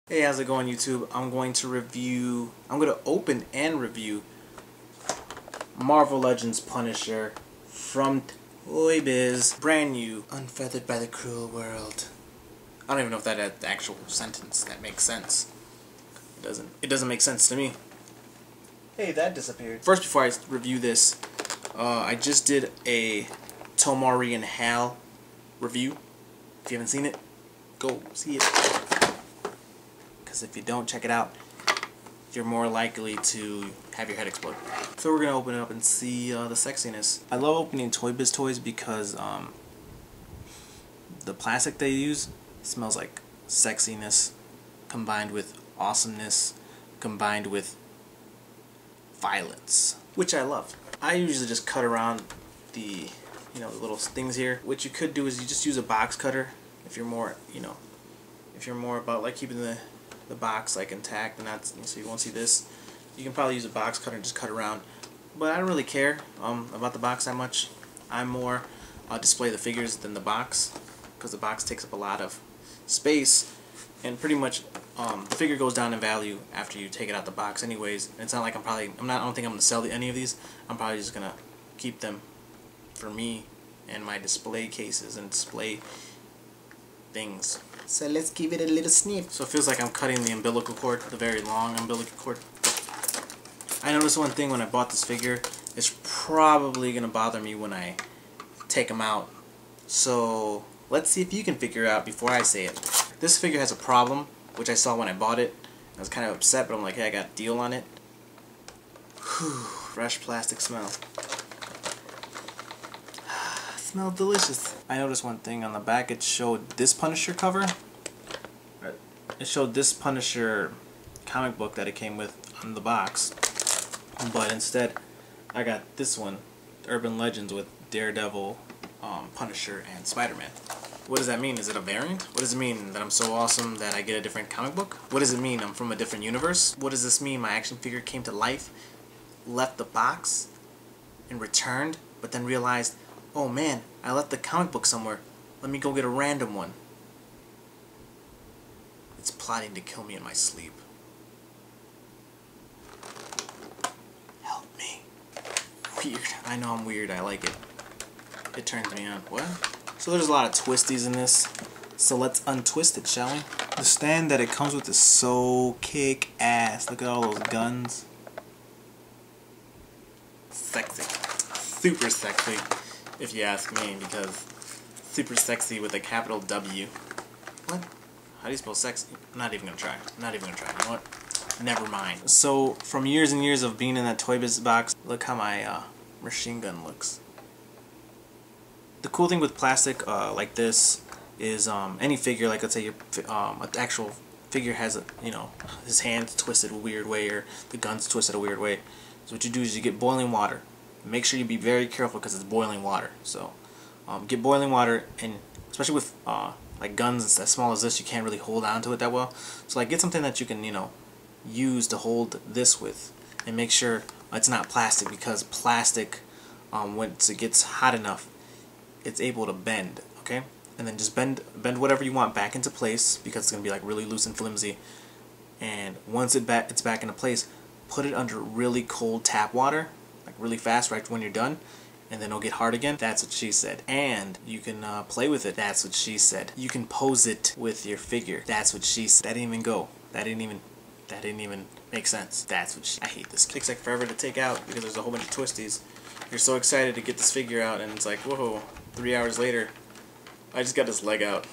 Hey, how's it going, YouTube? I'm going to open and review Marvel Legends Punisher from Toy Biz. Brand new, unfeathered by the cruel world. I don't even know if that had the actual sentence that makes sense. It doesn't make sense to me. Hey, that disappeared. First, before I review this, I just did a Tomari and Hal review. If you haven't seen it, go see it. Because if you don't check it out, you're more likely to have your head explode. So we're going to open it up and see the sexiness. I love opening Toy Biz toys because the plastic they use smells like sexiness combined with awesomeness combined with violence, which I love. I usually just cut around the the little things here. What you could do is you just use a box cutter if you're more if you're more about like keeping the box like intact and not so you won't see this. You can probably use a box cutter and just cut around, but I don't really care about the box that much. I'm more display the figures than the box, because the box takes up a lot of space, and pretty much the figure goes down in value after you take it out the box anyways. And it's not like I don't think I'm gonna sell any of these. I'm probably just gonna keep them for me and my display cases and display things. So let's give it a little sniff. So it feels like I'm cutting the umbilical cord, the very long umbilical cord. I noticed one thing when I bought this figure. It's probably going to bother me when I take them out. So let's see if you can figure it out before I say it. This figure has a problem, which I saw when I bought it. I was kind of upset, but I'm like, hey, I got a deal on it. Whew, fresh plastic smell. Smells delicious. I noticed one thing on the back. It showed this Punisher cover. It showed this Punisher comic book that it came with on the box, but instead I got this one, Urban Legends, with Daredevil, Punisher, and Spider-Man. What does that mean? Is it a variant? What does it mean that I'm so awesome that I get a different comic book? What does it mean I'm from a different universe? What does this mean my action figure came to life, left the box, and returned, but then realized, oh man, I left the comic book somewhere. Let me go get a random one. It's plotting to kill me in my sleep. Help me. Weird. I know I'm weird. I like it. It turns me on. What? So there's a lot of twisties in this. So let's untwist it, shall we? The stand that it comes with is so kick-ass. Look at all those guns. Sexy. Super sexy, if you ask me, because super sexy with a capital W. What? How do you spell sexy? I'm not even gonna try. I'm not even gonna try. You know what? Never mind. So, from years and years of being in that Toy Biz box, look how my machine gun looks. The cool thing with plastic like this is any figure, like let's say your an actual figure has his hands twisted a weird way or the gun's twisted a weird way. So what you do is you get boiling water. Make sure you be very careful because it's boiling water. So get boiling water, and especially with like guns as small as this, you can't really hold on to it that well. So like get something that you can use to hold this with, and make sure it's not plastic, because plastic once it gets hot enough, it's able to bend. Okay, and then just bend whatever you want back into place, because it's gonna be like really loose and flimsy. And once it's back into place, put it under really cold tap water, like really fast, right when you're done, and then it'll get hard again. That's what she said. And you can play with it. That's what she said. You can pose it with your figure. That's what she said. That didn't even go. That didn't even make sense. That's what I hate this. It takes like forever to take out because there's a whole bunch of twisties. You're so excited to get this figure out, and it's like, whoa, 3 hours later, I just got this leg out.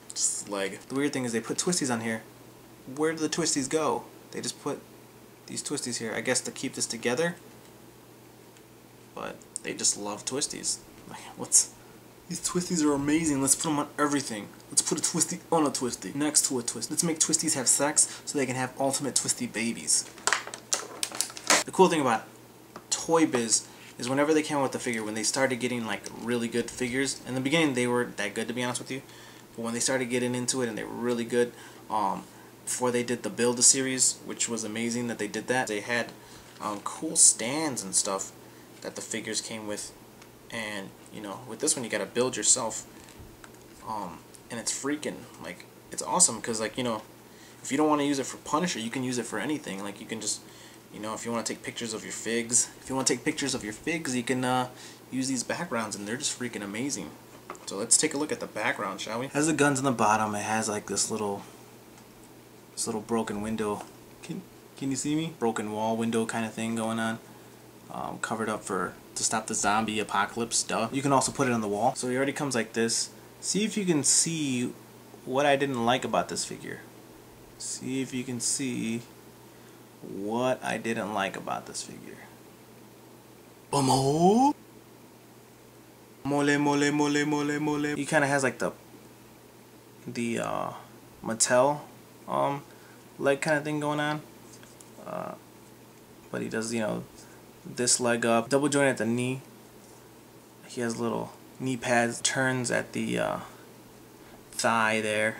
Just this leg. The weird thing is they put twisties on here. Where do the twisties go? They just put these twisties here, I guess to keep this together. But they just love twisties. Like, these twisties are amazing. Let's put them on everything. Let's put a twisty on a twisty, next to a twist. Let's make twisties have sex so they can have ultimate twisty babies. The cool thing about Toy Biz is whenever they came out with the figure, when they started getting like really good figures, in the beginning they weren't that good, to be honest with you, but when they started getting into it and they were really good, before they did the Build-A-Series, which was amazing that they did that, they had cool stands and stuff that the figures came with. And with this one you gotta build yourself, and it's freaking like, it's awesome, because like If you don't want to use it for Punisher, you can use it for anything. Like, you can just, you know, if you want to take pictures of your figs, you can use these backgrounds, and they're just freaking amazing. So let's take a look at the background, shall we? As the gun's on the bottom, it has like this little broken window. Can you see me? Broken wall window kind of thing going on. Covered up to stop the zombie apocalypse stuff. You can also put it on the wall. So it already comes like this. See if you can see what I didn't like about this figure. See if you can see what I didn't like about this figure. Mole, mole, mole, mole, mole. He kind of has like the Mattel leg kind of thing going on. But he does, you know, this leg up, double joint at the knee. He has little knee pads, turns at the thigh there,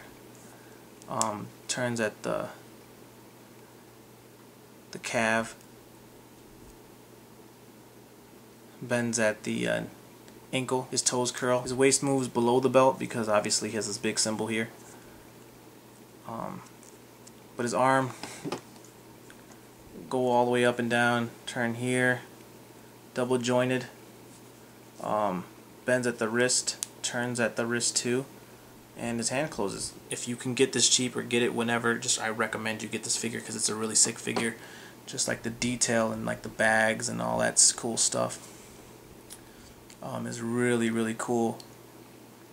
turns at the calf, bends at the ankle, his toes curl. His waist moves below the belt because obviously he has this big symbol here. But his arm go all the way up and down, turn here, double jointed, bends at the wrist, turns at the wrist too, and his hand closes. If you can get this cheap or get it whenever, I recommend you get this figure because it's a really sick figure. Just like the detail and like the bags and all that cool stuff is really, really cool.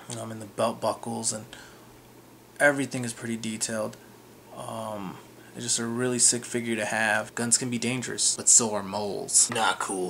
And the belt buckles and everything is pretty detailed. It's just a really sick figure to have. Guns can be dangerous, but so are moles. Not cool.